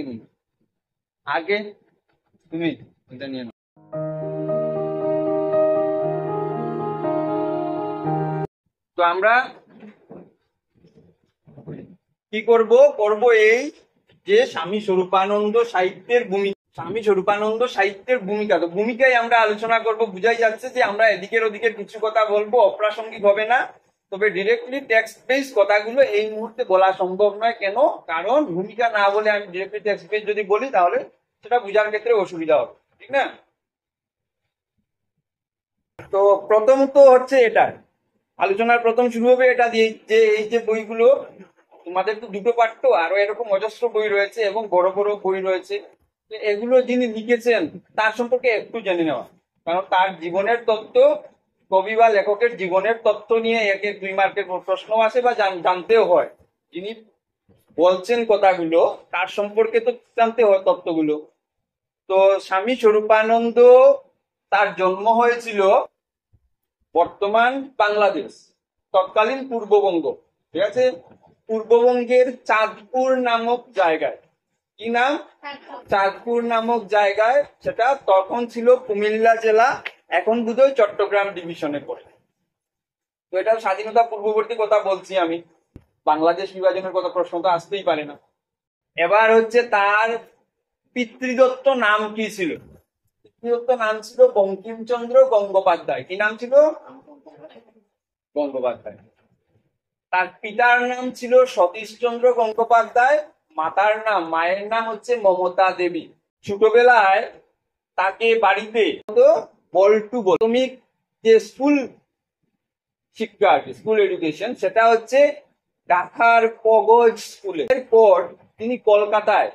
নিই আগে, তুমি এটা নিয়ে নাও। তো আমরা কি করব এই যে স্বামী স্বরূপানন্দ সাহিত্যের ভূমিকা, স্বামী স্বরূপানন্দ সাহিত্যের ভূমিকা, তো ভূমিকায় আমরা আলোচনা করব। বুঝাই যাচ্ছে যে আমরা এদিকের ওদিকের কিছু কথা বলবো, অপ্রাসঙ্গিক হবে না। তবে ডিরেক্টলি টেক্সট বেস কথাগুলো এই মুহূর্তে বলা সম্ভব নয়। কেন? কারণ ভূমিকা না বলে আমি ডিরেক্টলি টেক্সট বেস যদি বলি তাহলে সেটা বোঝার ক্ষেত্রে অসুবিধা হবে, ঠিক না? তো প্রথমত হচ্ছে এটা আলোচনার প্রথম শুরু হবে এটা দিয়ে যে এই যে বইগুলো, তোমাদের তো দুটো পাঠ, তো আরো এরকম অজস্র বই রয়েছে এবং বড় বড় বই রয়েছে। এগুলো যিনি লিখেছেন তার সম্পর্কে একটু জেনে নেওয়া, কারণ তার জীবনের তথ্য, কবি বা লেখকের জীবনের তথ্য নিয়ে 1-2 মার্কের প্রশ্ন আসে বা জানতেও হয়। যিনি বলছেন কথাগুলো তার সম্পর্কে তো জানতে হয় তথ্যগুলো। তো স্বামী স্বরূপানন্দ, তার জন্ম হয়েছিল বর্তমান বাংলাদেশ, তৎকালীন পূর্ববঙ্গ, ঠিক আছে? পূর্ববঙ্গের চাঁদপুর নামক জায়গায়। কি নাম? চাঁদপুর নামক জায়গায়। সেটা তখন ছিল কুমিল্লা জেলা, এখন বোধহয় চট্টগ্রাম ডিভিশনে পড়ে। তো এটা স্বাধীনতা পূর্ববর্তী কথা বলছি আমি, বাংলাদেশ বিভাজনের কথা প্রশ্ন তো আসতেই পারে না। এবার হচ্ছে তার পিতৃদত্ত নাম কি ছিল? পিতৃদত্ত নাম ছিল বঙ্কিমচন্দ্র গঙ্গোপাধ্যায়। কি নাম ছিল? গঙ্গোপাধ্যায়। তার পিতার নাম ছিল সতীশচন্দ্র গঙ্গোপাধ্যায়, মায়ের নাম হচ্ছে মমতা দেবী। ছোটবেলায় তাকে বাড়িতে বল্টু প্রাথমিক যে স্কুল শিক্ষা আর কি, স্কুল এডুকেশন, সেটা হচ্ছে ঢাকার পগজ স্কুলে। এরপর তিনি কলকাতায়,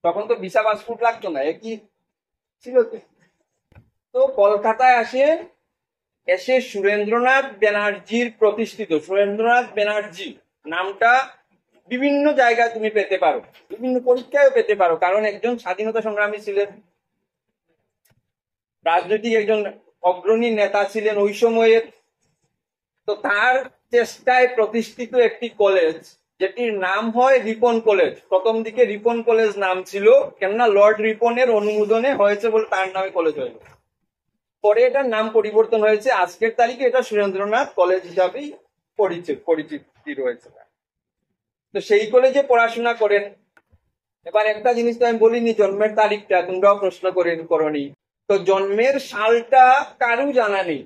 তখন তো ভিসা পাসপোর্ট লাগতো না, একই ছিল, তো কলকাতায় আসেন। এসে সুরেন্দ্রনাথ ব্যানার্জির প্রতিষ্ঠিত, সুরেন্দ্রনাথ ব্যানার্জি নামটা বিভিন্ন জায়গায় তুমি পেতে পারো, বিভিন্ন পরীক্ষায় পেতে পারো, কারণ একজন স্বাধীনতা সংগ্রামী ছিলেন, রাজনৈতিক একজন অগ্রণী নেতা ছিলেন ওই সময়ের। তো তার চেষ্টায় প্রতিষ্ঠিত একটি কলেজ, যেটির নাম হয় রিপন কলেজ। প্রথম দিকে রিপন কলেজ নাম ছিল, কেননা লর্ড রিপনের অনুমোদনে হয়েছে বলে তার নামে কলেজ হয়েছে। পরে এটার নাম পরিবর্তন হয়েছে, আজকের তারিখে এটা সুরেন্দ্রনাথ কলেজ হিসাবেই পরিচিতি রয়েছে। তো সেই কলেজে পড়াশোনা করেন। এবার একটা জিনিস তো আমি বলিনি, জন্মের তারিখটা তোমরাও প্রশ্ন করনি, তো জন্মের সালটা কারু জানা নেই।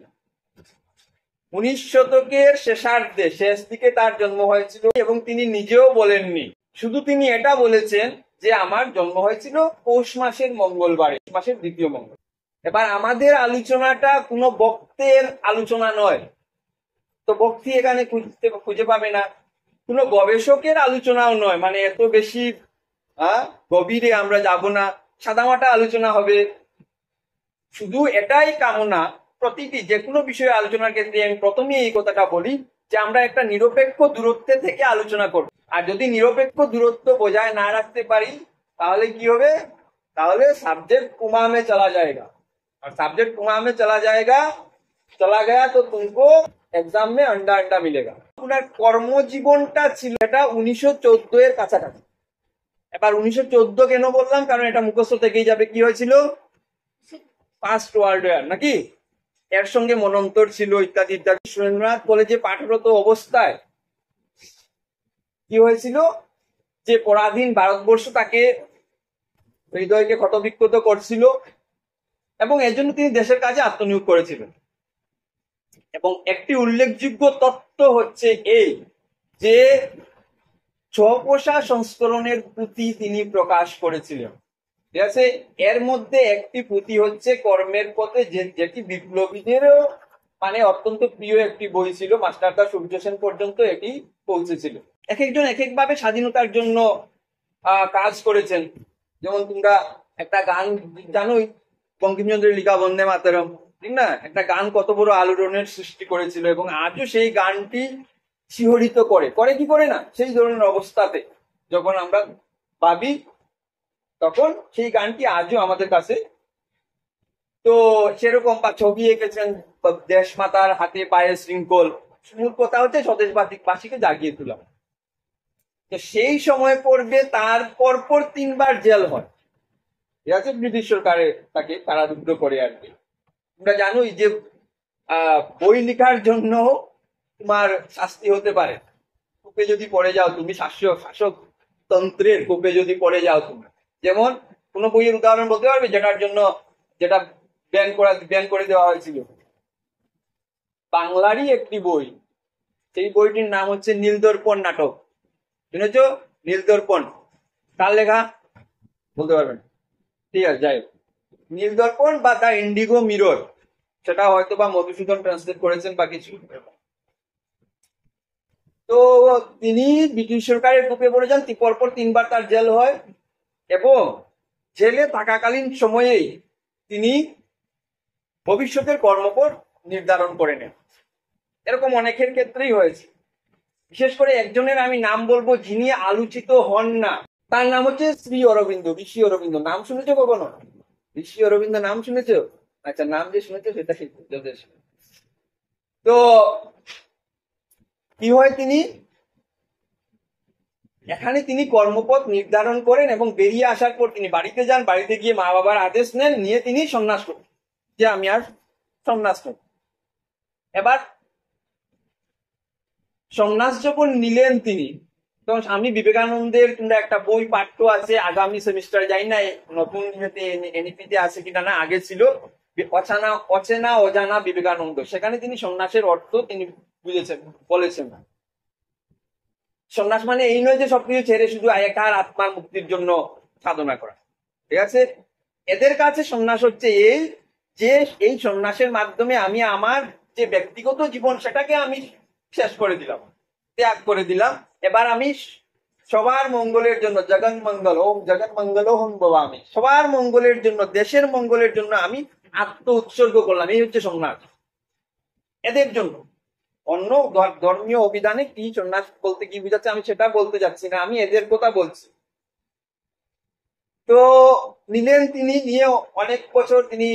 19 শতকের শেষার্ধে, শেষ দিকে তার জন্ম হয়েছিল এবং তিনি নিজেও বলেননি। শুধু তিনি এটা বলেছেন যে আমার জন্ম হয়েছিল পৌষ মাসের মঙ্গলবারে, মাসের দ্বিতীয় মঙ্গল। এবার আমাদের আলোচনাটা কোনো বক্তের আলোচনা নয়, তো বক্তি এখানে খুঁজে পাবে না। কোনো গবেষকের আলোচনাও নয়, মানে এত বেশি গভীরে আমরা যাব না, সাদামাটা আলোচনা হবে। শুধু এটাই কামনা, প্রতিটি যে কোনো বিষয়ে আলোচনার ক্ষেত্রে আমি প্রথমেই এই কথাটা বলি যে আমরা একটা নিরপেক্ষ দূরত্বে থেকে আলোচনা করব। আর যদি নিরপেক্ষ দূরত্ব বজায় না রাখতে পারি তাহলে কি হবে? তাহলে সাবজেক্ট কুমা में चला जाएगा, और सब्जेक्ट कुआं में चला गया तो तुमको एग्जाम में अंडा अंडा मिलेगा। আপনার কর্মজীবনটা ছিল এটা 1914 এর কাছাকাছি। এবার 1914 কেন বললাম? কারণ এটা মুখস্থ থেকেই যাবে। কি হয়েছিল? ফার্স্ট ওয়ার্ল্ড ওয়ার নাকি, এর সঙ্গে মনন্তর ছিল ইত্যাদি ইত্যাদি। সুরেন্দ্রনাথ কলেজে পাঠরত অবস্থায় কি হয়েছিল যে পরাধীন ভারতবর্ষ তাকে হৃদয়কে ক্ষতবিক্ষত করছিল এবং এর জন্য তিনি দেশের কাজে আত্মনিয়োগ করেছিলেন। এবং একটি উল্লেখযোগ্য তথ্য হচ্ছে এই যে ছপোষা সংস্করণের পুঁথি তিনি প্রকাশ করেছিলেন, ঠিক আছে? এর মধ্যে একটি পুঁথি হচ্ছে কর্মের পথে, যেটি বিপ্লবীদেরও মানে অত্যন্ত প্রিয় একটি বই ছিল। মাস্টারদা সূর্য সেন পর্যন্ত এটি পৌঁছেছিল। এক একজন এক একভাবে স্বাধীনতার জন্য কাজ করেছেন। যেমন তোমরা একটা গান জানোই, বঙ্কিমচন্দ্রের লেখা বন্দে মাতরম, ঠিক না? একটা গান কত বড় আলোড়নের সৃষ্টি করেছিল এবং আজও সেই গানটি শিহরিত করে কি করে না, সেই ধরনের অবস্থাতে যখন আমরা ভাবি তখন সেই গানটি আজও আমাদের কাছে। তো সেরকম ছবি এঁকেছেন দেশমাতার হাতে পায়ে শৃঙ্খল। মূল কথা হচ্ছে স্বদেশবাসীকে জাগিয়ে তোলা। তো সেই সময় পড়বে তার পরপর 3বার জেল হয়। ঠিক আছে, ব্রিটিশ সরকারে তাকে কারারুদ্ধ করে আর কি। তোমরা জানোই যে বই লেখার জন্য তোমার শাস্তি হতে পারে। কূপে যদি পড়ে যাও তুমি, শাসক তন্ত্রের কূপে যদি পড়ে যাও তুমি। যেমন কোন বইয়ের উদাহরণ বলতে পারবে যেটার জন্য, যেটা ব্যান করে দেওয়া হয়েছিল? বাংলারই একটি বই, সেই বইটির নাম হচ্ছে নীলদর্পণ নাটক। শুনেছ? নীলদর্পণ কার লেখা বলতে পারবেন? ঠিক আছে, যাই হোক, নীলদর্পণ বা দ্য ইন্ডিগো মিরর, সেটা হয়তো বা মধুসূদন ট্রান্সলেট করেছেন বা কিছু। তো তিনি ব্রিটিশ সরকারের কূপে পড়ে যান, পরপর 3বার তার জেল হয়, এবং জেলে থাকাকালীন সময়েই তিনি ভবিষ্যতের কর্মপথ নির্ধারণ করে নেন। এরকম অনেকের ক্ষেত্রেই হয়েছে। বিশেষ করে একজনের আমি নাম বলবো যিনি আলোচিত হন না, তার নাম হচ্ছে শ্রী অরবিন্দ, ঋষি অরবিন্দ। নাম শুনেছো কখনো? ঋষি অরবিন্দ নাম শুনেছো? আচ্ছা, নাম যে শুনেছো সেটা যথেষ্ট। তো কি হয়, তিনি এখানে তিনি কর্মপথ নির্ধারণ করেন এবং বেরিয়ে আসার পর তিনি বাড়িতে যান। বাড়িতে গিয়ে মা বাবার আদেশ নেন, নিয়ে তিনি সন্ন্যাস করেন যে আমি আর সন্ন্যাস নেব। এবার সন্ন্যাস যখন নিলেন তিনি, তখন স্বামী বিবেকানন্দের তোমরা একটা বই পাঠ্য আছে, আগামী সেমিস্টারে যাই না নতুন এনইপিতে আছে কিনা, না আগে ছিল, অচেনা অজানা বিবেকানন্দ। সেখানে তিনি সন্ন্যাসের অর্থ তিনি বুঝেছেন, বলেছেন। সন্ন্যাস মানে এই নয় যে সবকিছু ছেড়ে শুধু একার আত্মার মুক্তির জন্য সাধনা করা। ঠিক আছে, এদের কাছে সন্ন্যাস হচ্ছে এই যে এই সন্ন্যাসের মাধ্যমে আমি আমার যে ব্যক্তিগত জীবন সেটাকে আমি শেষ করে দিলাম, ত্যাগ করে দিলাম। এবার আমি সবার মঙ্গলের জন্য, জগন মঙ্গল ওম জগন মঙ্গল হোম ভবামি, সবার মঙ্গলের জন্য, দেশের মঙ্গলের জন্য আমি আত্ম উৎসর্গ করলাম। এই হচ্ছে সন্ন্যাস এদের জন্য। অন্য ধর্মীয় অভিধানে কি সন্ন্যাস বলতে কি বুঝাচ্ছে আমি সেটা বলতে যাচ্ছি না, আমি এদের কথা বলছি। তো নিলেন তিনি, নিয়ে অনেক বছর তিনি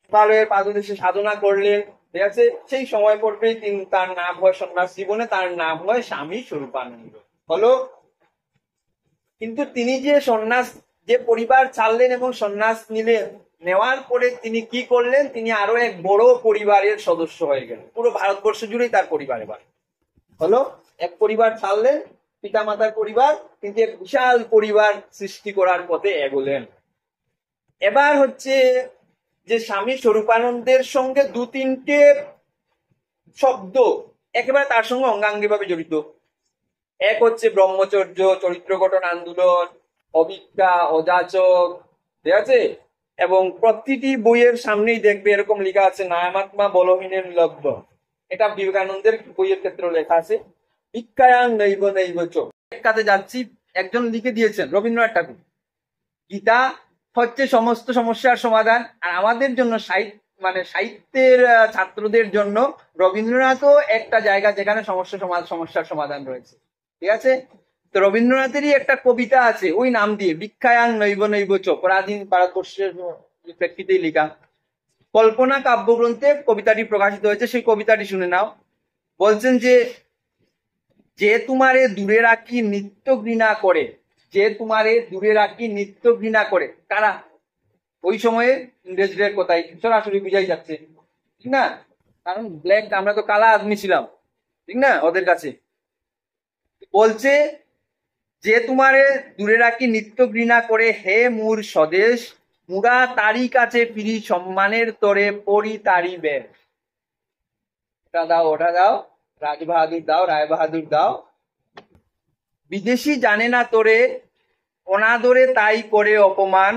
হিমালয়ের পাদদেশে সাধনা করলেন। ঠিক আছে, সেই সময় পড়বে তিনি, তার নাম হয় সন্ন্যাস জীবনে, তার নাম হয় স্বামী স্বরূপানন্দ হলো। কিন্তু তিনি যে সন্ন্যাস, যে পরিবার ছাড়লেন এবং সন্ন্যাস নিলেন, নেওয়ার পরে তিনি কি করলেন, তিনি আরো এক বড় পরিবারের সদস্য হয়ে গেলেন। পুরো ভারতবর্ষ জুড়েই তার পরিবার এবার হলো। এক পরিবার ছাড়লেন, পিতা মাতার পরিবার, কিন্তু এক বিশাল পরিবার সৃষ্টি করার পথে এগোলেন। এবার হচ্ছে যে স্বামী স্বরূপানন্দের সঙ্গে 2-3টে শব্দ একেবারে তার সঙ্গে অঙ্গাঙ্গি ভাবে জড়িত। এক হচ্ছে ব্রহ্মচর্য, চরিত্র গঠন আন্দোলন, অভিজ্ঞা, অযাচক। ঠিক আছে, এবং প্রতিটি বইয়ের সামনেই দেখবে এরকম লেখা আছে নায়ামাত্মা বলহীনের লব্ধ। এটা বিবেকানন্দের বইয়ের ক্ষেত্রে লেখা আছে। ভিক্ষায়াং নৈব নৈব চ। কাজে যাচ্ছি, একজন লিখে দিয়েছেন রবীন্দ্রনাথ ঠাকুর, গীতা হচ্ছে সমস্ত সমস্যার সমাধান। আর আমাদের জন্য সাহিত্যের ছাত্রদের জন্য রবীন্দ্রনাথও একটা জায়গা যেখানে সমস্যার সমাধান রয়েছে। ঠিক আছে, তো রবীন্দ্রনাথেরই একটা কবিতা আছে ওই নাম দিয়ে, ভিক্ষায়াং নৈব নৈব চ, পরাধীন ভারতবর্ষের প্রেক্ষিতেই লেখা। কল্পনা কাব্যগ্রন্থে কবিতাটি প্রকাশিত হয়েছে, সেই কবিতাটি শুনে নাও। বলছেন যে তোমারে দূরে রাখি নিত্য ঘৃণা করে, যে তোমারে দূরে রাখি নিত্য ঘৃণা করে। কারা? ওই সময়ে ইংরেজদের কথাই সরাসরি বুঝাই যাচ্ছে, ঠিক না? কারণ ব্ল্যাক, আমরা তো কালা আদমি ছিলাম, ঠিক না ওদের কাছে। বলছে যে তোমারে দূরে রাখি নিত্য ঘৃণা করে, হে মূর স্বদেশ, মুরা তারি কাছে ফিরি সম্মানের তরে, পড়ি তারি বেশ। ওটা দাও, ওটা দাও, রাজবাহাদুর দাও, রায় বাহাদুর দাও। বিদেশি জানে না তোরে, অনাদরে তাই করে অপমান,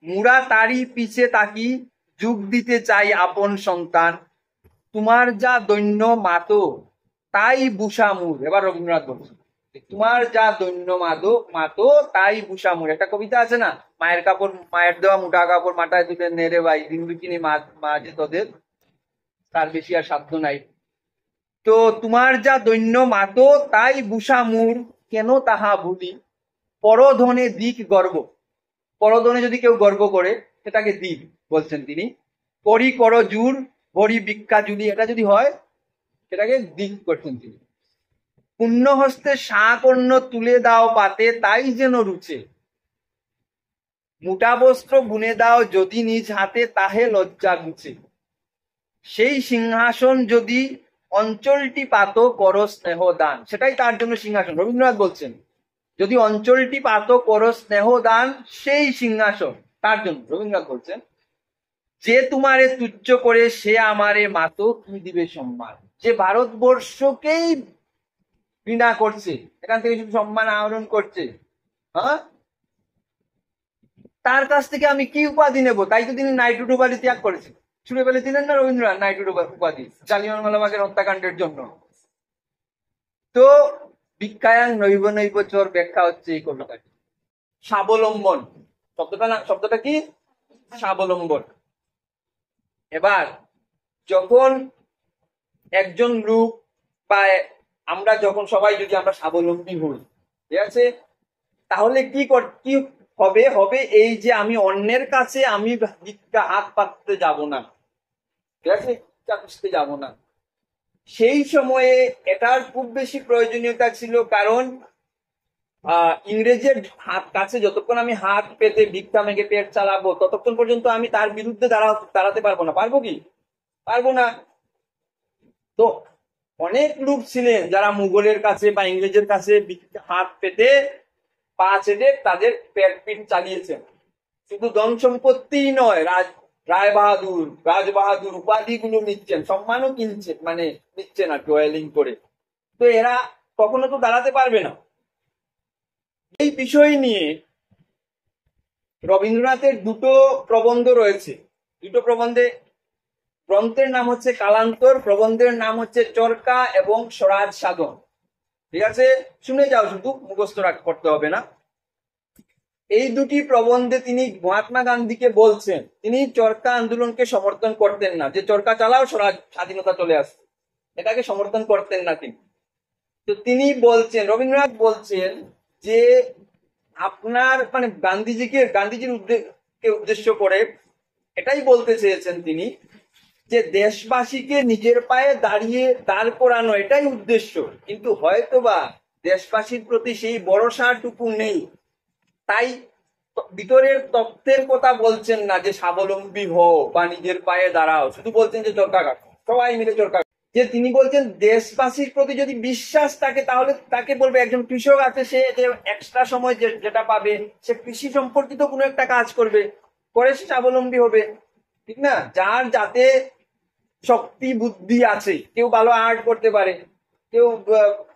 মুরা তারি পিছে তাকি, যুগ দিতে চাই আপন সন্তান, তোমার যা দৈন্য মাতো তাই বুসামুর। এবার রবীন্দ্রনাথ বলছে তোমার যা দৈন্য মাতো তাই বুসামুর। একটা কবিতা আছে না, মায়ের কাপড়, মায়ের দেওয়া মোটা কাপড় মাথায় তুলে নেড়ে ভাই, দিনবিকিনি মা যে তোদের, তার বেশি আর সাধ্য নাই। তো তোমার যা দৈন্য মাতো তাই বুসামুর, কেন তাহা ভুলি, পরধনে দিক গর্ব। পরধনে যদি কেউ গর্ব করে সেটাকে দিক বলছেন তিনি। করি কর জুর, ভরি ভিক্ষা জুলি, এটা যদি হয় সেটাকে দিক করছেন তিনি। পুণ্য হস্তে শাক অন্ন তুলে দাও পাতে, তাই যেন রুচে। মোটা বস্ত্র বুনে দাও যদি নিজ হাতে, তাহে লজ্জা গুছে। সেই সিংহাসন যদি অঞ্চলটি পাত, করো স্নেহ দান। সেটাই তার জন্য সিংহাসন। রবীন্দ্রনাথ বলছেন যদি অঞ্চলটি পাত, করো স্নেহ দান, সেই সিংহাসন তার জন্য। রবীন্দ্রনাথ বলছেন যে তোমারে তুচ্ছ করে সে আমারে মাতো, কি দিবে সম্মান। যে ভারতবর্ষকেই ঘৃণা করছে, এখান থেকে শুধু সম্মান আহরণ করছে, হ্যাঁ, তার কাছ থেকে আমি কি উপাধি নেব? তাই তো তিনি নাইটহুড উপাধি ত্যাগ করেছেন। ছুড়ে ফেলেছিলেন না রবীন্দ্রনাথ নাইটহুড উপাধি জালিয়ানওয়ালাবাগের হত্যাকাণ্ডের জন্য। তো ভিক্ষায়াং নৈব নৈব চোর ব্যাখ্যা হচ্ছে এই কবিতাটি। স্বাবলম্বন শব্দটা কি? স্বাবলম্বন। এবার যখন একজন লোক বা আমরা যখন সবাই যদি আমরা স্বাবলম্বী হই, ঠিক আছে, তাহলে কি হবে এই যে আমি অন্যের কাছে আমি ভিক্ষা হাত পাততে যাব না, ঠিক আছে, চাকুতে যাব না। সেই সময়ে এটার খুব বেশি প্রয়োজনীয়তা ছিল, কারণ ইংরেজের হাত কাছে যতক্ষণ আমি হাত পেতে ভিক্ষা মেঘে পেট চালাবো, ততক্ষণ পর্যন্ত আমি তার বিরুদ্ধে দাঁড়াতে পারবো না। পারবো কি? পারবো না। তো অনেক লোক ছিলেন যারা মুঘলের কাছে বা ইংরেজের কাছে হাত পেতে পা চেটে তাদের পেট পিট চালিয়েছেন। শুধু ধন সম্পত্তি নয়, রাজবাহাদুর উপাধি গুলো নিচ্ছেন, সম্মানও কিনছেন, মানে নিচ্ছেন আর টয়েলিং করে। তো এরা কখনো তো দাঁড়াতে পারবে না। এই বিষয় নিয়ে রবীন্দ্রনাথের দুটো প্রবন্ধ রয়েছে। দুটো গ্রন্থের নাম হচ্ছে কালান্তর, প্রবন্ধের নাম হচ্ছে চরকা এবং স্বরাজ সাধন। ঠিক আছে, শুনে যাও, শুধু মুখস্থ করতে হবে না। এই দুটি প্রবন্ধে তিনি মহাত্মা গান্ধীকে বলছেন, তিনি চরকা আন্দোলনকে সমর্থন করতেন না, যে চরকা চালাও স্বরাজ স্বাধীনতা চলে আসছে, এটাকে সমর্থন করতেন না তিনি। তো তিনি বলছেন, রবীন্দ্রনাথ বলছেন যে আপনার মানে গান্ধীজির উদ্দেশ্য করে এটাই বলতে চেয়েছেন তিনি, যে দেশবাসীকে নিজের পায়ে দাঁড় করানো এটাই উদ্দেশ্য, কিন্তু হয়তোবা দেশবাসীর প্রতি সেই ভরসাটুকু নেই। তাই ভিতরের তত্ত্বের কথা বলছেন না যে স্বাবলম্বী হও বা নিজের পায়ে দাঁড়াও, শুধু বলছেন যে চরকা কাটো, সবাই মিলে চরকা। যে তিনি বলছেন দেশবাসীর প্রতি যদি বিশ্বাস থাকে, তাহলে তাকে বলবে একজন কৃষক আছে, সে যে এক্সট্রা সময় যেটা পাবে সে কৃষি সম্পর্কিত কোনো একটা কাজ করবে, করে সে স্বাবলম্বী হবে, ঠিক না? যার যাতে শক্তি বুদ্ধি আছে, কেউ ভালো আর্ট করতে পারে, কেউ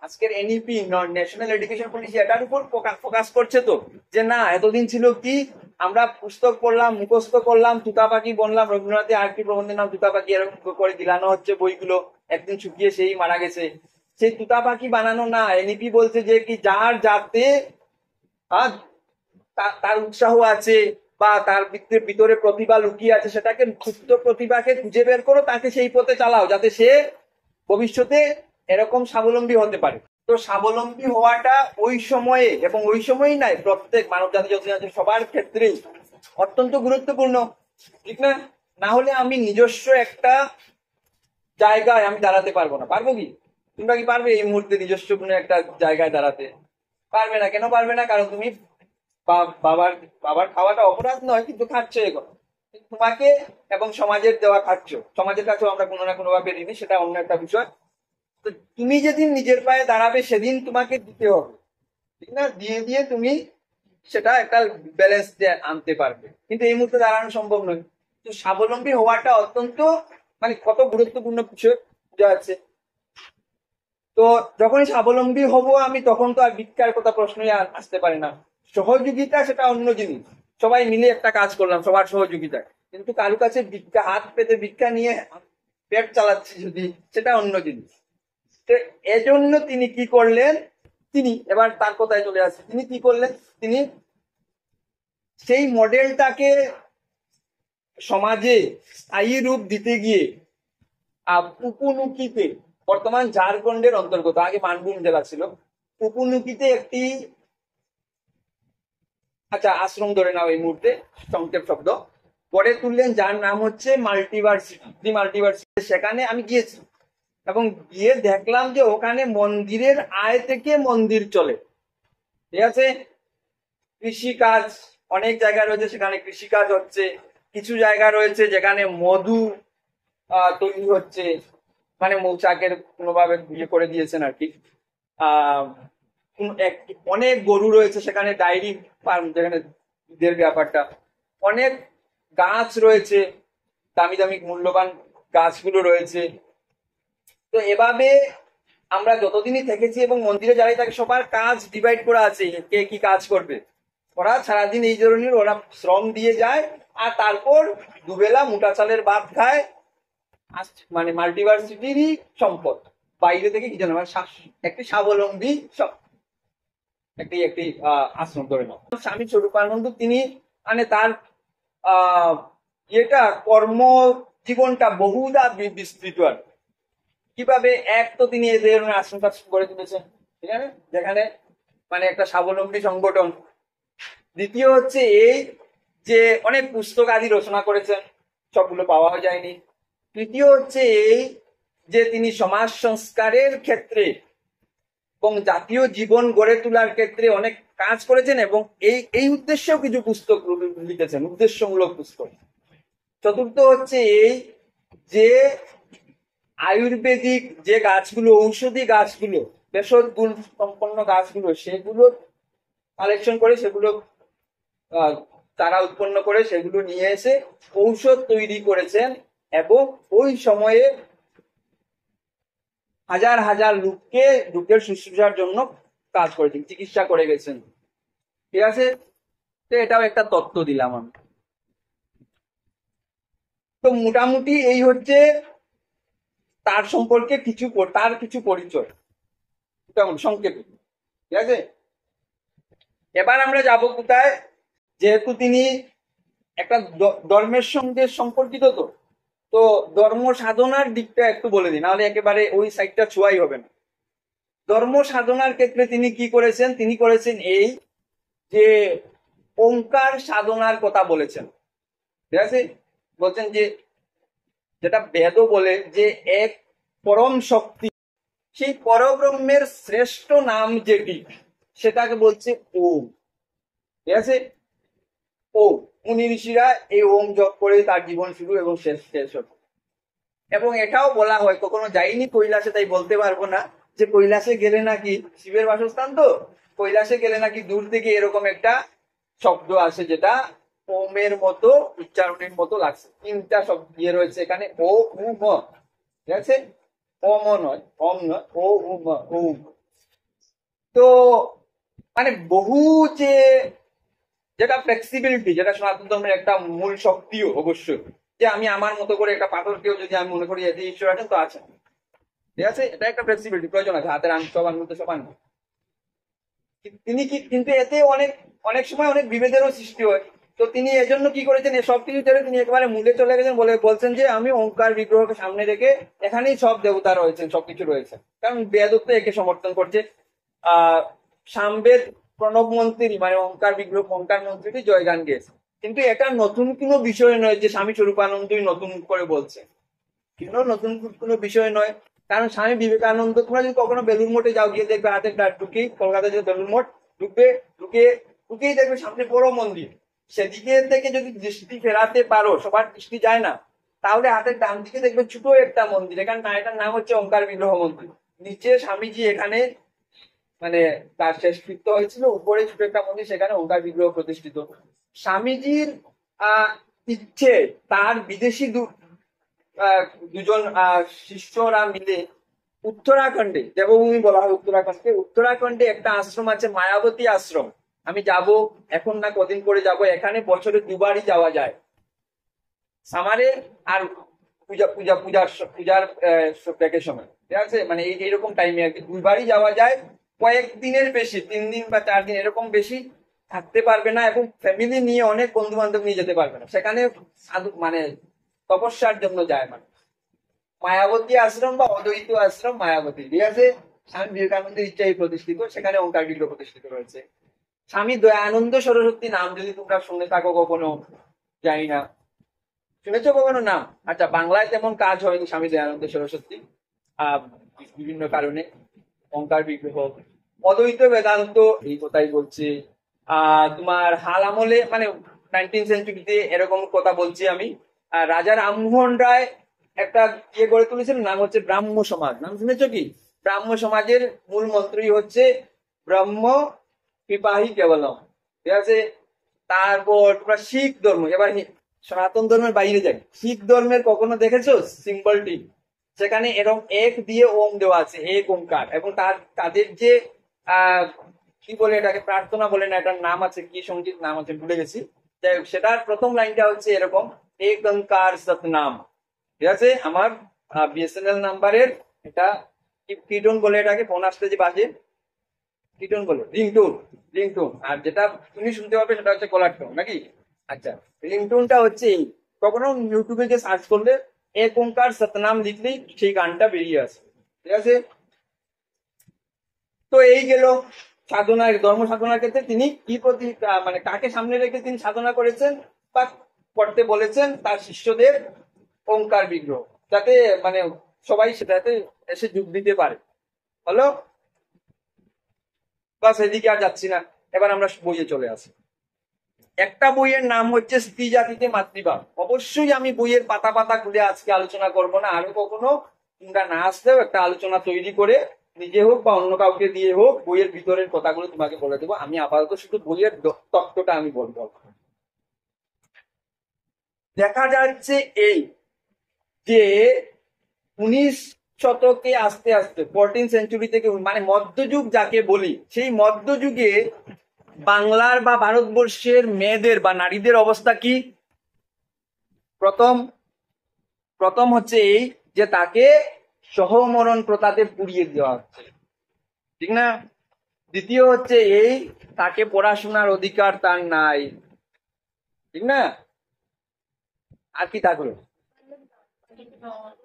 আজকের এনইপি ন্যাশনাল এডুকেশন পলিসি এটার উপর ফোকাস করছে। তো যে না, এতদিন ছিল কি আমরা পুস্তক পড়লাম, মুখস্থ করলাম, তুতা পাখি বনলাম, রবীন্দ্রনাথের আরেকটি প্রবন্ধের নাম তুতা পাখি, এরকম করে গিলানো হচ্ছে বইগুলো, একদিন শুকিয়ে সেই মারা গেছে। সেই তুতা পাখি বানানো না, এনইপি বলছে যে কি যার যাতে তার উৎসাহ আছে বা তার ভিতরে প্রতিভা লুকিয়ে আছে, সেটাকে সুপ্ত প্রতিভাকে খুঁজে বের করো, তাকে সেই পথে চালাও, যাতে সে ভবিষ্যতে এরকম স্বাবলম্বী হতে পারে। তো স্বাবলম্বী হওয়াটা ওই সময়ে, এবং ওই সময়ই নাই, প্রত্যেক মানব জাতি যত আছে সবার ক্ষেত্রেই অত্যন্ত গুরুত্বপূর্ণ, ঠিক না? না হলে আমি নিজস্ব একটা জায়গায় আমি দাঁড়াতে পারবো না। পারবো কি? তোমরা কি পারবে এই মুহূর্তে নিজস্ব কোনো একটা জায়গায় দাঁড়াতে? পারবে না। কেন পারবে না? কারণ তুমি বাবার খাওয়াটা অপরাধ নয়, কিন্তু খাচ্ছ এখন তোমাকে এবং সমাজের দেওয়া খাচ্ছ। সমাজের কাছেও আমরা কোনো না কোনো ভাবে ঋণী, সেটা অন্য একটা বিষয়। তো তুমি যেদিন নিজের পায়ে দাঁড়াবে সেদিন তোমাকে দিতে হবে, ঠিক না? দিয়ে তুমি সেটা একটা ব্যালেন্স আনতে পারবে, কিন্তু এই মুহূর্তে দাঁড়ানো সম্ভব নয়। তো স্বাবলম্বী হওয়াটা অত্যন্ত মানে কত গুরুত্বপূর্ণ বিষয় বোঝা যাচ্ছে। তো যখনই স্বাবলম্বী হব আমি, তখন তো আর ভিক্ষার কথা প্রশ্নই আসতে পারে না। সহযোগিতা সেটা অন্য জিনিস, সবাই মিলে একটা কাজ করলাম সবার সহযোগিতায়, কিন্তু কারো কাছে ভিক্ষা হাত পেতে ভিক্ষা নিয়ে পেট চালাচ্ছে যদি, সেটা অন্য জিনিস। তো এজন্য তিনি কি করলেন, তিনি এবার তার কথায় চলে আসছে, তিনি কি করলেন, তিনি সেই মডেলটাকে সমাজে স্থায়ী রূপ দিতে গিয়ে পুপুনুকিতে, বর্তমান ঝাড়খণ্ডের অন্তর্গত, আগে মানভূম জেলা ছিল, পুপুনুকিতে একটি আশ্রম ধরে নাও এই মুহূর্তে সংক্ষেপ শব্দ, গড়ে তুললেন, যার নাম হচ্ছে মাল্টিভার্সিটি। সেখানে আমি গিয়েছি, এবং গিয়ে দেখলাম যে ওখানে মন্দিরের আয় থেকে মন্দির চলে, ঠিক আছে। কৃষিকাজ অনেক জায়গায় রয়েছে, সেখানে কৃষিকাজ হচ্ছে। কিছু জায়গা রয়েছে যেখানে মধু তৈরি হচ্ছে, মানে মৌচাকের কোনোভাবে ইয়ে করে দিয়েছেন আর কি। আহ অনেক গরু রয়েছে সেখানে, ডায়েরি ফার্ম, যেখানে দুধের ব্যাপারটা। অনেক গাছ রয়েছে, দামি দামি মূল্যবান গাছগুলো রয়েছে। তো এভাবে আমরা যতদিনই থেকেছি এবং মন্দিরে যারাই থাকে সবার কাজ ডিভাইড করা আছে, কে কি কাজ করবে। ওরা সারাদিন এই ধরনের ওরা শ্রম দিয়ে যায়, আর তারপর দুবেলা মোটা চালের ভাত খায়। মানে মাল্টিভার্সিটিরই সম্পদ, বাইরে থেকে কি জানো, মানে একটি স্বাবলম্বী সব একটি একটি আশ্রম ধরে নাও। স্বামী স্বরূপানন্দ তিনি মানে তার আহ ইয়েটা কর্ম জীবনটা বহুদা বিস্তৃত। আর কিভাবে, এক তো তিনি এই ধরনের আশ্রম গড়ে তুলেছেন, ঠিক আছে, যেখানে মানে একটা স্বাবলম্বী সংগঠন। দ্বিতীয় হচ্ছে এই যে অনেক পুস্তক আদি রচনা করেছেন, সবগুলো পাওয়া যায়নি। তৃতীয় হচ্ছে এই যে তিনি সমাজ সংস্কারের ক্ষেত্রে এবং জাতীয় জীবন গড়ে তোলার ক্ষেত্রে অনেক কাজ করেছেন, এবং এই উদ্দেশ্যেও কিছু পুস্তক লিখেছেন, উদ্দেশ্যমূলক পুস্তক। চতুর্থ হচ্ছে এই যে আয়ুর্বেদিক যে গাছগুলো, ঔষধি গাছগুলো, ভেষজ গুণ সম্পন্ন গাছগুলো, সেগুলো কালেকশন করে, সেগুলো তারা উৎপন্ন করে, সেগুলো নিয়ে এসে ঔষধ তৈরি করেছেন, এবং ওই সময়ে হাজার হাজার লোকের শুশ্রূষার জন্য কাজ করেছেন, চিকিৎসা করে গেছেন, ঠিক আছে। তো এটাও একটা তত্ত্ব দিলাম আমি। তো মোটামুটি এই হচ্ছে তার সম্পর্কে তার কিছু পরিচয়, কেমন সংক্ষেপে, ঠিক আছে। এবার আমরা যাব কোথায়, যেহেতু তিনি একটা ধর্মের সঙ্গে সম্পর্কিত, তো ধর্ম সাধনার দিকটা একটু বলে দিন, নাহলে একেবারে ওই সাইডটা ছোঁয়াই হবে না। ধর্ম সাধনার ক্ষেত্রে তিনি কি করেছেন, তিনি করেছেন এই যে ওঙ্কার সাধনার কথা বলেছেন, ঠিক আছে। বলছেন যে যেটা বেদও বলে যে এক পরম শক্তি, সেই পরব্রহ্মের শ্রেষ্ঠ নাম যেটি, সেটাকে বলছে ওম, ঠিক আছে। ওম, মুনি ঋষিরা এই ওম জপ করে তার জীবন শুরু এবং শেষ শেষ হবে। এবং এটাও বলা হয়, কখনো যাইনি কৈলাসে তাই বলতে পারবো না, যে কৈলাসে গেলে নাকি, শিবের বাসস্থান তো, কৈলাসে গেলে নাকি দূর থেকে এরকম একটা শব্দ আসে, যেটা ওমের মতো উচ্চারণের মতো লাগছে। তিনটা শব্দ ইয়ে রয়েছে এখানে, ও উ ম, ঠিক আছে। ওম নয়, ওম নয়, ও উ ম, ওম। তো মানে বহু যে যেটা ফ্লেক্সিবিলিটি, যেটা সনাতন ধর্মের একটা মূল শক্তিও অবশ্যই, যে আমি আমার মতো করে একটা পাথরকেও যদি আমি মনে করি এতে ঈশ্বর আছেন, তো আছেন, ঠিক আছে। এটা একটা ফ্লেক্সিবিলিটি প্রয়োজন আছে, হাতের আঙুল সব আঙুল তো সমান। তিনি কি, কিন্তু এতে অনেক অনেক সময় অনেক বিভেদেরও সৃষ্টি হয়। তো তিনি এজন্য কি করেছেন, সব কিছু ছেড়ে তিনি একেবারে মূলে চলে গেছেন, বলছেন যে আমি ওঙ্কার বিগ্রহকে সামনে রেখে এখানেই সব দেবতা রয়েছেন, সবকিছু রয়েছে। কারণ বেদত্ব একে সমর্থন করছে। সামবেদ প্রণব মন্ত্রী, মানে ওঙ্কার বিগ্রহ, ওঙ্কার মন্ত্রীটি জয়গান গেয়েছে। কিন্তু এটা নতুন কোনো বিষয় নয় যে স্বামী স্বরূপানন্দই নতুন করে বলছে, কিন্তু নতুন কোনো বিষয় নয়। কারণ স্বামী বিবেকানন্দ, তোমরা যদি কখনো বেলুর মঠে যাও, গিয়ে দেখবে হাতে ঢুকেই, কলকাতায় যে বেলুর মঠ ঢুকবে, ঢুকেই দেখবে সামনে বড় মন্দির। সেদিকে থেকে যদি দৃষ্টি ফেরাতে পারো, সবার দৃষ্টি যায় না, তাহলে হাতের ডান দিকে দেখবে ছোট একটা মন্দির, এখানে এটার নাম হচ্ছে ওঙ্কার বিগ্রহ মন্দির। নিচে স্বামীজি এখানে মানে তার শেষকৃত্য হয়েছিল, উপরে ছোট একটা মন্দির, সেখানে ওঙ্কার বিগ্রহ প্রতিষ্ঠিত। স্বামীজির ইচ্ছে, তার বিদেশি দুজন শিষ্যরা মিলে উত্তরাখণ্ডে, দেবভূমি বলা হয় উত্তরাখণ্ডকে, উত্তরাখণ্ডে একটা আশ্রম আছে, মায়াবতী আশ্রম। আমি যাব, এখন না কদিন পরে যাব। এখানে বছরে দুবারই যাওয়া যায়, সামারে আর পূজার ব্যাকের সময়, ঠিক আছে। মানে এইরকম টাইমে আর কি দুইবারই যাওয়া যায়। কয়েকদিনের বেশি, 3 দিন বা 4 দিন এরকম বেশি থাকতে পারবে না, এবং ফ্যামিলি নিয়ে অনেক বন্ধু বান্ধব নিয়ে যেতে পারবে না। সেখানে মানে তপস্যার জন্য যায় মানে মায়াবতী আশ্রম বা অদ্বৈত আশ্রম মায়াবতী, ঠিক আছে। স্বামী বিবেকানন্দের ইচ্ছাই প্রতিষ্ঠিত, সেখানে ওঙ্কার বিগ্রহ প্রতিষ্ঠিত রয়েছে। স্বামী দয়ানন্দ সরস্বতী নাম যদি তোমরা শুনে থাকো কখনো, জানি না, শুনেছো কখনো নাম? আচ্ছা, বাংলায় তেমন কাজ হয়নি স্বামী দয়ানন্দ সরস্বতী, আহ বিভিন্ন কারণে ওঙ্কার বিগ্রহ। অদ্বৈত বেদান্ত এই কথাই বলছে। তোমার হাল আমলে মানে 19th সেঞ্চুরিতে এরকম কথা বলছি আমি। রাজা রামমোহন রায় একটা ইয়ে গড়ে তুলেছিলেন, নাম হচ্ছে ব্রাহ্ম সমাজ। নাম শুনেছো কি? ব্রাহ্ম সমাজের মূল মন্ত্রই হচ্ছে ব্রহ্ম কৃপাহি কেবলম, ঠিক আছে। তারপর তোমরা শিখ ধর্ম, এবার সনাতন ধর্মের বাইরে যাই। শিখ ধর্মের কখনো দেখেছো সিম্বলটি? সেখানে এরকম এক দিয়ে ওম দেওয়া আছে, এক ওমকার, এবং তাদের যে কি বলে এটাকে, প্রার্থনা বলে না, এটার নাম আছে কি, সঙ্গীত নাম আছে ভুলে গেছি। যাই হোক, সেটার প্রথম লাইনটা হচ্ছে এরকম, এক ওঙ্কার সতনাম, ঠিক আছে। আমার বিএসএনএল নাম্বারের এটা কি টোন বলে, এটাকে ফোন আসতে যে বাজে কি টোন বলে, রিংটোন। রিংটোন। আর যেটা তুমি শুনতে পাবে সেটা হচ্ছে কলার টোন, নাকি? আচ্ছা, রিংটোনটা হচ্ছে এই, কখনো ইউটিউবে গিয়ে সার্চ করলে এক ওঙ্কার সতনাম লিখলেই সেই গানটা বেরিয়ে আসে, ঠিক আছে। তো এই গেল সাধনার, ধর্ম সাধনার ক্ষেত্রে তিনি কি প্রতি মানে কাকে সামনে রেখে তিনি সাধনা করেছেন বা করতে বলেছেন তার শিষ্যদের, ওঙ্কার বিগ্রহ, যাতে মানে সবাই সেটাতে এসে যোগ দিতে পারে। হলো, বাস এদিকে আর যাচ্ছি না, এবার আমরা বইয়ে চলে আসি। একটা বইয়ের নাম হচ্ছে স্ত্রী জাতিতে মাতৃভাব। অবশ্যই আমি বইয়ের পাতা পাতা খুলে আজকে আলোচনা করব না, আরো কখনো তোমরা না আসলেও একটা আলোচনা তৈরি করে নিজে হোক বা অন্য কাউকে দিয়ে হোক বইয়ের ভিতরের কথাগুলো তোমাকে বলে দেবো। আমি আপাতত শুধু বইয়ের তত্ত্বটা আমি বলবো। দেখা যাচ্ছে এই যে 19 শতকে আস্তে আস্তে 14th সেঞ্চুরি থেকে, মানে মধ্যযুগ যাকে বলি, সেই মধ্যযুগে বাংলার বা ভারতবর্ষের মেয়েদের বা নারীদের অবস্থা কি? প্রথম প্রথম হচ্ছে এই যে তাকে সহমরণ প্রথাতে পুড়িয়ে দেওয়া হচ্ছে, ঠিক না? দ্বিতীয় হচ্ছে এই, তাকে পড়াশোনার অধিকার তার নাই, ঠিক না? আর কি থাকলো?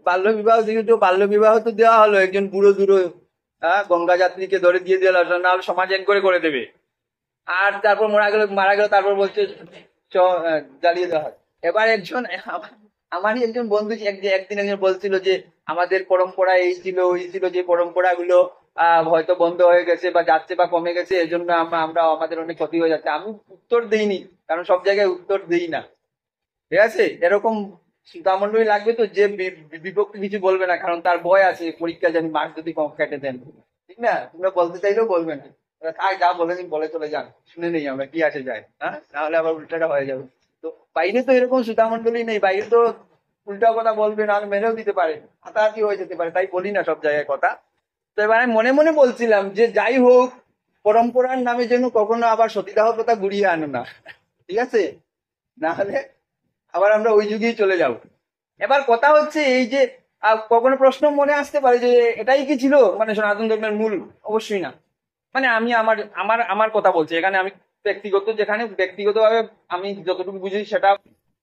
বাল্য বিবাহ, যেহেতু বাল্য বিবাহ তো দেওয়া হলো, একজন বুড়ো দুড়ো গঙ্গা যাত্রীকে ধরে দিয়ে দিল, নাহলে সমাজ এক করে দেবে। আর তারপর মারা গেল, তারপর বলছে জ্বালিয়ে দেওয়া হয়। এবার একজন আমারই একজন বন্ধু একদিন একজন বলছিল যে আমাদের পরম্পরা এই ছিল ওই ছিল, যে পরম্পরা গুলো হয়তো বন্ধ হয়ে গেছে বা যাচ্ছে বা কমে গেছে, এজন্য আমরা আমাদের অনেক ক্ষতি হয়ে যাচ্ছে। আমি উত্তর দিইনি, কারণ সব জায়গায় উত্তর দিই না, ঠিক আছে। এরকম সুতামণ্ডলী লাগবে তো যে বিপক্ষে কিছু বলবে না, কারণ তার ভয় আছে পরীক্ষা জানি মার্ক যদি কম কেটে দেন, ঠিক না? তোমরা বলতে চাইলেও বলবেন না, থাক যা বলেছেন বলে চলে যান, শুনে নেই আমরা, কি আসে যায়, হ্যাঁ, নাহলে আবার উল্টাটা হয়ে যাবে। তো বাইরে তো এরকম সুতামণ্ডলী নেই, বাইরে তো উল্টা কথা বলবে, নাহলে মেরেও দিতে পারে, হাতাহাতি হয়ে যেতে পারে, তাই বলি না সব জায়গায় কথা। তো এবার আমি মনে মনে বলছিলাম যে যাই হোক, পরম্পরার নামে যেন কখনো আবার সতীদাহ প্রথা ঘুরিয়ে আনো না, ঠিক আছে, না হলে আবার আমরা ওই যুগেই চলে যাব। এবার কথা হচ্ছে এই যে কখনো প্রশ্ন মনে আসতে পারে যে এটাই কি ছিল মানে সনাতন ধর্মের মূল? অবশ্যই না। মানে আমি আমার আমার আমার কথা বলছি এখানে, আমি ব্যক্তিগত, যেখানে ব্যক্তিগতভাবে আমি যতটুকু বুঝি সেটা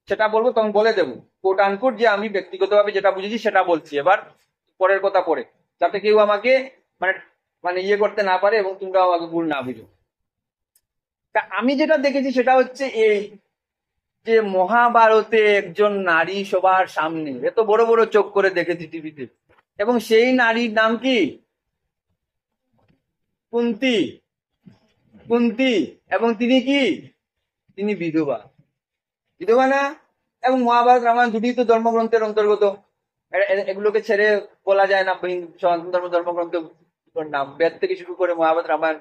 সেটা বলবো, তখন বলে দেবো কোট আনকোট যে আমি ব্যক্তিগতভাবে যেটা বুঝেছি সেটা বলছি। এবার পরের কথা পরে, যাতে কেউ আমাকে মানে মানে ইয়ে করতে না পারে এবং তোমরা আমাকে ভুল না বুঝো। তা আমি যেটা দেখেছি সেটা হচ্ছে এই যে মহাভারতে একজন নারী সবার সামনে এত বড় বড় চোখ করে দেখেছি টিভিতে, এবং সেই নারীর নাম কি? কুন্তী। কুন্তী। এবং তিনি কি? তিনি বিধবা। বিধবা না? এবং মহাভারত রামায়ণ দুটি তো ধর্মগ্রন্থের অন্তর্গত, এগুলোকে ছেড়ে বলা যায় না সনাতন ধর্ম ধর্মগ্রন্থ নাম, বেদ থেকে শুরু করে মহাভারত রামায়ণ।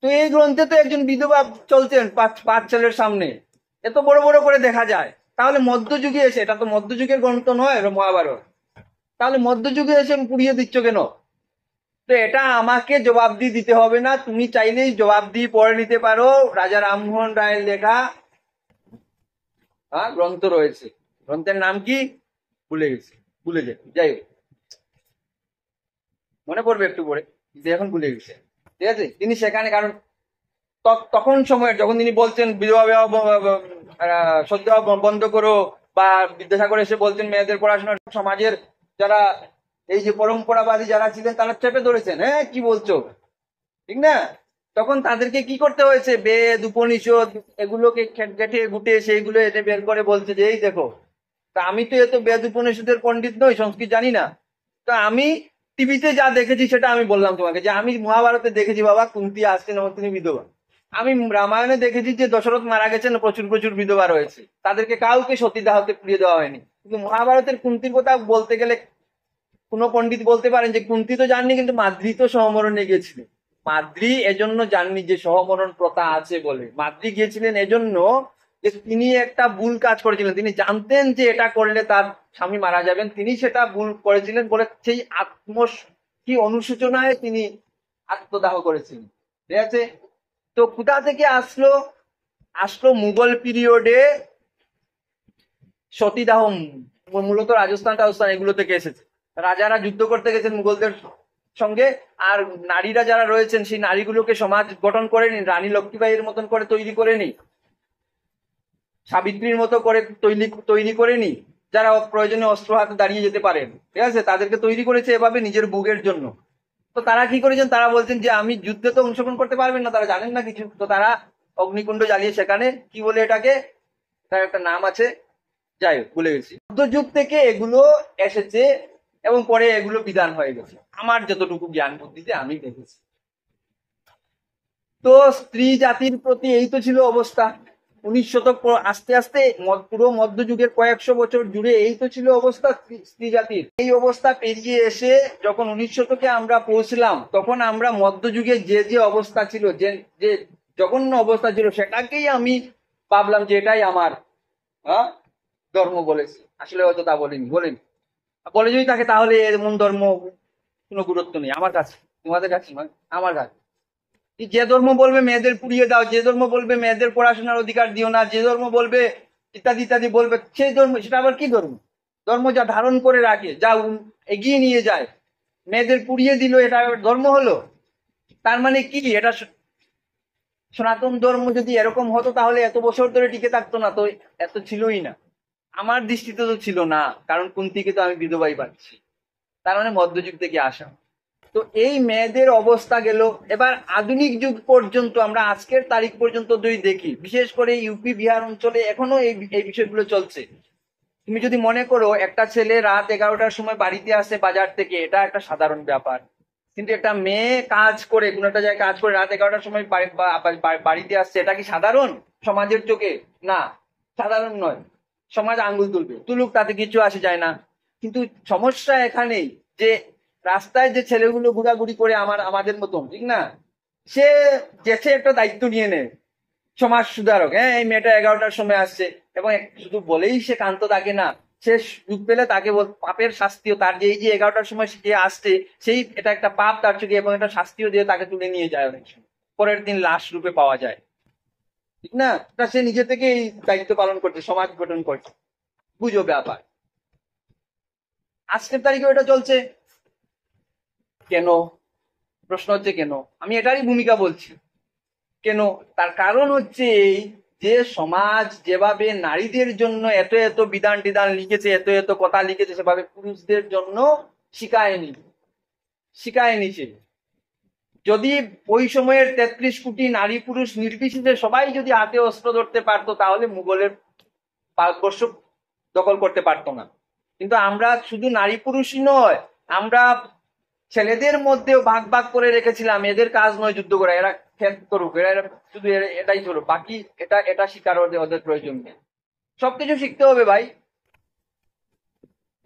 তো এই গ্রন্থে তো একজন বিধবা চলছেন পাঁচ পাঁচ ছেলের সামনে, এত বড় বড় করে দেখা যায়। তাহলে মধ্যযুগে এসে, এটা তো মধ্যযুগের গ্রন্থ নয় মহাভারত, তাহলে মধ্যযুগে এসে পুড়িয়ে দিচ্ছ কেন? তো এটা আমাকে জবাবদিহি দিতে হবে না, তুমি চাইলেই জবাবদিহি পড়ে নিতে পারো। রাজা রামমোহন রায়ের লেখা গ্রন্থ রয়েছে, গ্রন্থের নাম কি ভুলে গেছি, ভুলে যাই, যাই হোক মনে পড়বে একটু পরে, কিন্তু এখন ভুলে গেছে, ঠিক আছে। তিনি সেখানে, কারণ তখন সময়ের যখন তিনি বলছেন বিধবা বিবাহ সদ্য বন্ধ করো, বা বিদ্যাসাগর এসে বলছেন মেয়েদের পড়াশোনা, সমাজের যারা এই যে পরম্পরাবাদী যারা ছিলেন তারা চেপে ধরেছেন, হ্যাঁ কি বলছো, ঠিক না? তখন তাদেরকে কি করতে হয়েছে, বেদ উপনিষদ এগুলোকে ঘেটে ঘুটে সেইগুলো এনে বের করে বলছে যে এই দেখো, তা আমি তো এত বেদ উপনিষদের পণ্ডিত নই, সংস্কৃত জানি না, তো আমি টিভিতে যা দেখেছি সেটা আমি বললাম তোমাকে, যে আমি মহাভারতে দেখেছি বাবা কুন্তী আসছেন এবং তিনি বিধবা। আমি রামায়ণে দেখেছি যে দশরথ মারা গেছেন, প্রচুর প্রচুর বিধবা রয়েছে, তাদেরকে কাউকে সতীদাহতে পুড়িয়ে দেওয়া হয়নি। কিন্তু মহাভারতের কুন্তির কথা বলতে গেলে কোনো পণ্ডিত বলতে পারেন যে কুন্তী তো জাননি, কিন্তু মাদ্রি তো সহমরণে গিয়েছিলেন। মাদ্রি এজন্য জাননি যে সহমরণ প্রথা আছে বলে, মাদ্রি গিয়েছিলেন এজন্য যে তিনি একটা ভুল কাজ করেছিলেন, তিনি জানতেন যে এটা করলে তার স্বামী মারা যাবেন, তিনি সেটা ভুল করেছিলেন বলে সেই কি অনুশোচনায় তিনি আত্মদাহ করেছিলেন। ঠিক আছে? তো কোথা থেকে আসলো? আসলো মুঘল পিরিয়ডে সতীদাহ, মূলত রাজস্থান টাজস্থান এগুলো থেকে এসেছে। রাজারা যুদ্ধ করতে গেছেন মুঘলদের সঙ্গে, আর নারীরা যারা রয়েছেন সেই নারীগুলোকে সমাজ গঠন করেনি, রানী লক্ষ্মীবাইয়ের মতন করে তৈরি করেনি, সাবিত্রীর মতো করে তৈরি করেনি, যারা প্রয়োজনে অস্ত্র হাতে দাঁড়িয়ে যেতে পারেন। ঠিক আছে? তাদেরকে তৈরি করেছে এভাবে নিজের ভোগের জন্য। তো তারা কি করেছেন? তারা বলছেন যে আমি যুদ্ধে তো অংশগ্রহণ করতে পারবেন না, তারা জানেন না কিছু, তো তারা অগ্নিকুণ্ড জ্বালিয়ে সেখানে কি বলে এটাকে, তার একটা নাম আছে, যাই হোক ভুলে গেছি। মধ্যযুগ থেকে এগুলো এসেছে এবং পরে এগুলো বিধান হয়ে গেছে, আমার যতটুকু জ্ঞান বুদ্ধিতে আমি দেখেছি। তো স্ত্রী জাতির প্রতি এই তো ছিল অবস্থা। 19 শতক আস্তে আস্তে পুরো মধ্যযুগের কয়েকশো বছর জুড়ে এই তো ছিল অবস্থা স্ত্রী জাতির। এই অবস্থা পেরিয়ে এসে যখন 19 শতকে আমরা পৌঁছলাম, তখন আমরা মধ্যযুগে যে যে অবস্থা ছিল, যে যে জঘন্য অবস্থা ছিল, সেটাকেই আমি ভাবলাম যে এটাই আমার ধর্ম বলেছি। আসলে হয়তো তা বলেনি, বলে যদি থাকে তাহলে এমন ধর্ম কোনো গুরুত্ব নেই আমার কাছে, তোমাদের কাছে নয়, আমার কাছে। যে ধর্ম বলবে মেয়েদের পুড়িয়ে দাও, যে ধর্ম বলবে মেয়েদের পড়াশোনার অধিকার দিও না, যে ধর্ম বলবে ইত্যাদি ইত্যাদি বলবে, সেই ধর্ম, সেটা আবার কি ধর্ম? ধর্ম যা ধারণ করে রাখে, যা এগিয়ে নিয়ে যায়, মেয়েদের পুড়িয়ে দিল, এটা ধর্ম হলো? তার মানে কি? এটা সনাতন ধর্ম যদি এরকম হতো তাহলে এত বছর ধরে টিকে থাকতো না, তো এত ছিলই না। আমার দৃষ্টিতে তো ছিল না, কারণ কুন্তিকে তো আমি বিধবাই পাচ্ছি, তার মানে মধ্যযুগ থেকে আসা। তো এই মেয়েদের অবস্থা গেল। এবার আধুনিক যুগ পর্যন্ত, আমরা আজকের তারিখ পর্যন্ত যদি দেখি, বিশেষ করে ইউপি বিহার অঞ্চলে এখনো এই বিষয়গুলো চলছে। তুমি যদি মনে করো একটা ছেলে রাত 11টার সময় বাড়িতে আসে বাজার থেকে, এটা একটা সাধারণ ব্যাপার, কিন্তু একটা মেয়ে কাজ করে, কোনো একটা জায়গায় কাজ করে রাত 11টার সময় বাড়িতে আসছে, এটা কি সাধারণ সমাজের চোখে? না, সাধারণ নয়। সমাজ আঙ্গুল তুলুক, তাতে কিছু আসে যায় না। কিন্তু সমস্যা এখানেই যে রাস্তায় যে ছেলেগুলো ঘোরাঘুরি করে আমাদের মতন, ঠিক না, সে যেছে একটা দায়িত্ব নিয়ে নেয় সমাজ সুধারক, হ্যাঁ এই মেয়েটা 11টার সময় আসছে, এবং শুধু বলেই সে ক্ষান্ত থাকে না, সে সুযোগ পেলে তাকে পাপের শাস্তিও, তার যে এই যে 11টার সময় সে আসছে, সেই এটা একটা পাপ তার চোখে, এবং একটা শাস্তিও দিয়ে তাকে তুলে নিয়ে যায় অনেক সময়, পরের দিন লাশ রূপে পাওয়া যায়, ঠিক না? সে নিজে থেকে এই দায়িত্ব পালন করছে, সমাজ গঠন করছে। বুঝো ব্যাপার। আজকের তারিখে ওটা চলছে কেন? প্রশ্ন হচ্ছে কেন? আমি এটারই ভূমিকা বলছি। কেন? তার কারণ হচ্ছে এই যে সমাজ যেভাবে নারীদের জন্য এত এত বিধান টিধান লিখেছে, এত এত কথা লিখেছে, সেভাবে পুরুষদের জন্য শিখায়নি। যদি ওই সময়ের 33 কোটি নারী পুরুষ নির্বিশেষে সবাই যদি হাতে অস্ত্র ধরতে পারতো, তাহলে মুঘলের ভারতবর্ষ দখল করতে পারতো না। কিন্তু আমরা শুধু নারী পুরুষই নয়, আমরা ছেলেদের মধ্যেও ভাগ ভাগ করে রেখেছিলাম, এদের কাজ নয় যুদ্ধ করা, এরা খেল করুক, এরা শুধু এটাই চলুক, বাকি এটা শিকার ওদের প্রয়োজন নেই। সবকিছু শিখতে হবে ভাই।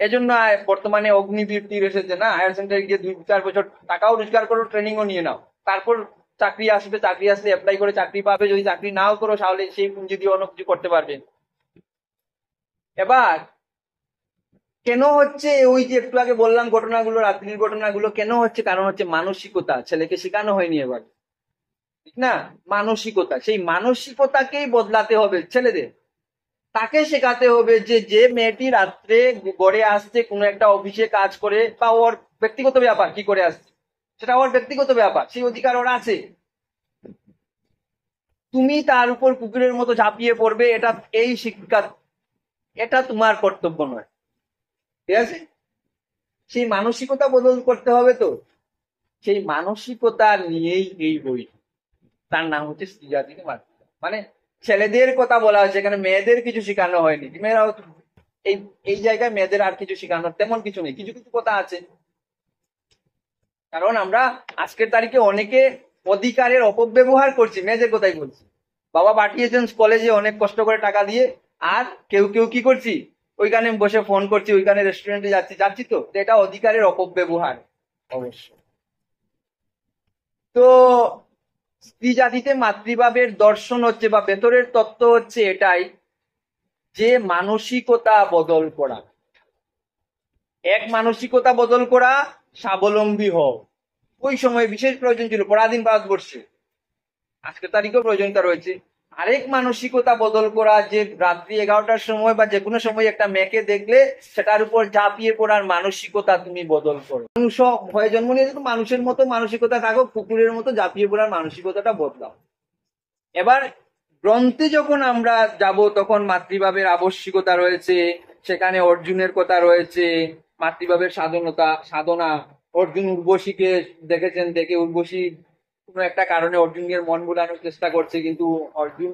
এজন্য বর্তমানে অগ্নিবীর তীর এসেছে না, হায়ার সেকেন্ডারি গিয়ে 2-4 বছর টাকাও রোজগার করো, ট্রেনিংও নিয়ে নাও, তারপর চাকরি আসলে অ্যাপ্লাই করে চাকরি পাবে, যদি চাকরি নাও করো তাহলে সেই পুঁজি দিয়ে অন্য কিছু করতে পারবে। এবার কেন হচ্ছে ওই যে একটু আগে বললাম ঘটনাগুলো, রাত্রির ঘটনাগুলো কেন হচ্ছে? কারণ হচ্ছে মানসিকতা, ছেলেকে শেখানো হয়নি এবার, ঠিক না? মানসিকতা, সেই মানসিকতাকেই বদলাতে হবে ছেলেদের। তাকে শেখাতে হবে যে যে মেয়েটি রাত্রে গড়ে আসছে, কোনো একটা অফিসে কাজ করে, বা ওর ব্যক্তিগত ব্যাপার কি করে আসছে, সেটা ওর ব্যক্তিগত ব্যাপার, সেই অধিকার ওর আছে। তুমি তার উপর কুকুরের মতো ঝাঁপিয়ে পড়বে, এই শিক্ষা, এটা তোমার কর্তব্য নয়। ঠিক আছে? সেই মানসিকতা বদল করতে হবে। তো সেই মানসিকতা নিয়েই এই বই, তার নাম হচ্ছে স্ত্রী জাতিকে মাতৃকা। মানে ছেলেদের কথা বলা হয়েছে এখানে, মেয়েদের কিছু শেখানো হয়নি। মেয়েরাও এই এই জায়গায় মেয়েদের আর কিছু শেখানোর তেমন কিছু নেই, কিছু কিছু কথা আছে, কারণ আমরা আজকের তারিখে অনেকে অধিকারের অপব্যবহার করছি। মেয়েদের কথাই বলছি, বাবা পাঠিয়েছেন কলেজে অনেক কষ্ট করে টাকা দিয়ে, আর কেউ কেউ কি করছি, ওইখানে বসে ফোন করছি, ওইখানে রেস্টুরেন্টে যাচ্ছি যাচ্ছি তো এটা অধিকারের অপব্যবহার অবশ্য। তো স্ত্রী জাতিতে মাতৃভাবের দর্শন হচ্ছে বা ভেতরের তত্ত্ব হচ্ছে এটাই যে মানসিকতা বদল করা, এক মানসিকতা বদল করা, স্বাবলম্বী হও। ওই সময় বিশেষ প্রয়োজন ছিল পরাধীন ভারতবর্ষে, আজকের তারিখেও প্রয়োজনীয়তা রয়েছে। আরেক মানসিকতা বদল করা, যে রাত্রি 11টার সময় বা যে কোনো সময় একটা মেয়েকে দেখলে সেটার উপর ঝাঁপিয়ে পড়ার মানসিকতা তুমি বদল করো। মানুষ হয়ে জন্ম নিয়ে তো মানুষের মতো মানসিকতা থাকো, কুকুরের মতো ঝাঁপিয়ে পড়ার মানসিকতাটা বদলাও। এবার গ্রন্থে যখন আমরা যাব তখন মাতৃভাবের আবশ্যিকতা রয়েছে, সেখানে অর্জুনের কথা রয়েছে, মাতৃভাবের সাধনা। অর্জুন উর্বশীকে দেখেছেন, দেখে উর্বশী কোনো একটা কারণে অর্জুনের মন ভোলানোর চেষ্টা করছে, কিন্তু অর্জুন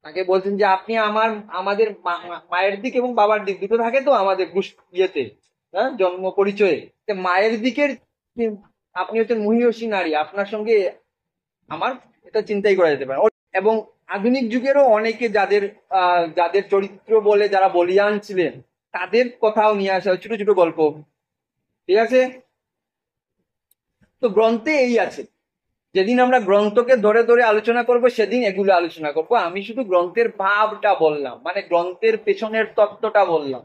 তাকে বলছেন যে আপনি আমাদের মায়ের দিক এবং বাবার দিক দুটো থাকে তো আমাদের ইয়েতে, হ্যাঁ, জন্ম পরিচয়ে মায়ের দিকের আপনি হচ্ছেন মহিষী নারী, আপনার সঙ্গে আমার এটা চিন্তাই করা যেতে পারে। এবং আধুনিক যুগেরও অনেকে যাদের যাদের চরিত্র বলে যারা বলিয়ান ছিলেন তাদের কথাও নিয়ে আসা, ছোট ছোট গল্প, ঠিক আছে। তো গ্রন্থে এই আছে, যেদিন আমরা গ্রন্থকে ধরে ধরে আলোচনা করব সেদিন এগুলো আলোচনা করব। আমি শুধু গ্রন্থের ভাবটা বললাম, মানে গ্রন্থের পেছনের তত্ত্বটা বললাম।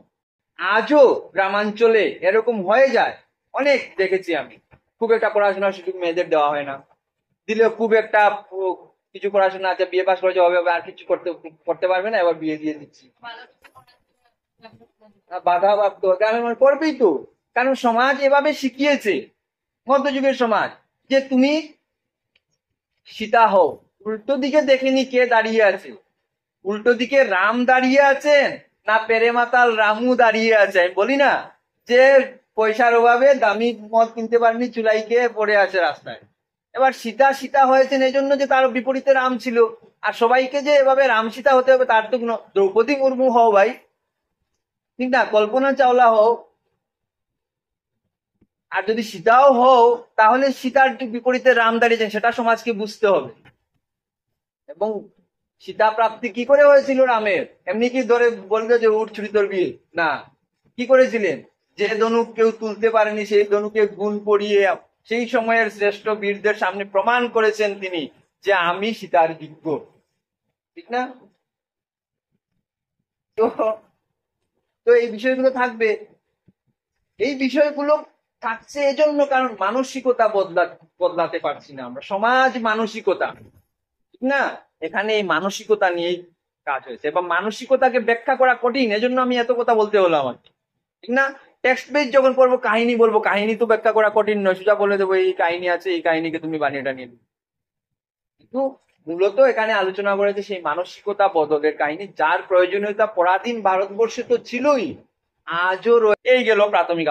আজও গ্রামাঞ্চলে এরকম হয়ে যায়, অনেক দেখেছি আমি। খুব একটা পড়াশোনার সুযোগ মেয়েদের দেওয়া হয় না, দিলেও খুব একটা কিছু পড়াশোনা আছে, বিয়ে পাস করেছে হবে আর কিছু করতে পারবে না, এবার বিয়ে দিয়ে দিচ্ছি। বাধা প্রাপ্ত গ্রামের করবেই তো, কারণ সমাজ এভাবে শিখিয়েছে, মধ্যযুগের সমাজ, যে তুমি সীতা হও। উল্টো দিকে দেখেনি কে দাঁড়িয়ে আছে, উল্টো দিকে রাম দাঁড়িয়ে আছেন না পেরে মাতাল রামু দাঁড়িয়ে আছে। আমি বলি না যে পয়সার অভাবে দামি মদ কিনতে পারেনি, চুলাই খেয়ে পড়ে আছে রাস্তায়। এবার সীতা সীতা হয়েছেন এই জন্য যে তার বিপরীতে রাম ছিল, আর সবাইকে যে এভাবে রাম সীতা হতে হবে তার তো কোনো, দ্রৌপদী মুর্মু হও ভাই, ঠিক না, কল্পনা চাওলা হও, আর যদি সীতাও হও তাহলে সীতার বিপরীতে রাম দাঁড়িয়েছেন সেটা সমাজকে বুঝতে হবে। এবং সীতা প্রাপ্তি কি করে হয়েছিল রামের, এমনি কি ধরে বলবে যে উঠ ছুরি তোর বিয়ে, না, কি করেছিলেন, যে ধনুক কেউ তুলতে পারেনি সেই ধনুকে গুণ পড়িয়ে সেই সময়ের শ্রেষ্ঠ বীরদের সামনে প্রমাণ করেছেন তিনি যে আমি সীতার যোগ্য, ঠিক না। তো তো এই বিষয়গুলো থাকবে, এই বিষয়গুলো থাকছে এজন্য কারণ মানসিকতা বদলাতে পারছি না আমরা, সমাজ মানসিকতা, ঠিক না। এখানে এই মানসিকতা নিয়েই কাজ হয়েছে, এবং মানসিকতাকে ব্যাখ্যা করা কঠিন, এজন্য আমি এত কথা বলতে হলো আমার, ঠিক না। টেক্সট বেস যখন পড়বো কাহিনী বলবো, কাহিনী তো ব্যাখ্যা করা কঠিন নয়, সোজা বলে দেবো এই কাহিনী আছে, এই কাহিনীকে তুমি বানিয়ে টানিয়ে দেবে। কিন্তু মূলত এখানে আলোচনা করেছে সেই মানসিকতা বদলের কাহিনী, যার প্রয়োজনীয়তা পরাধীন ভারতবর্ষে তো ছিলই, আজও এই গেল প্রাথমিক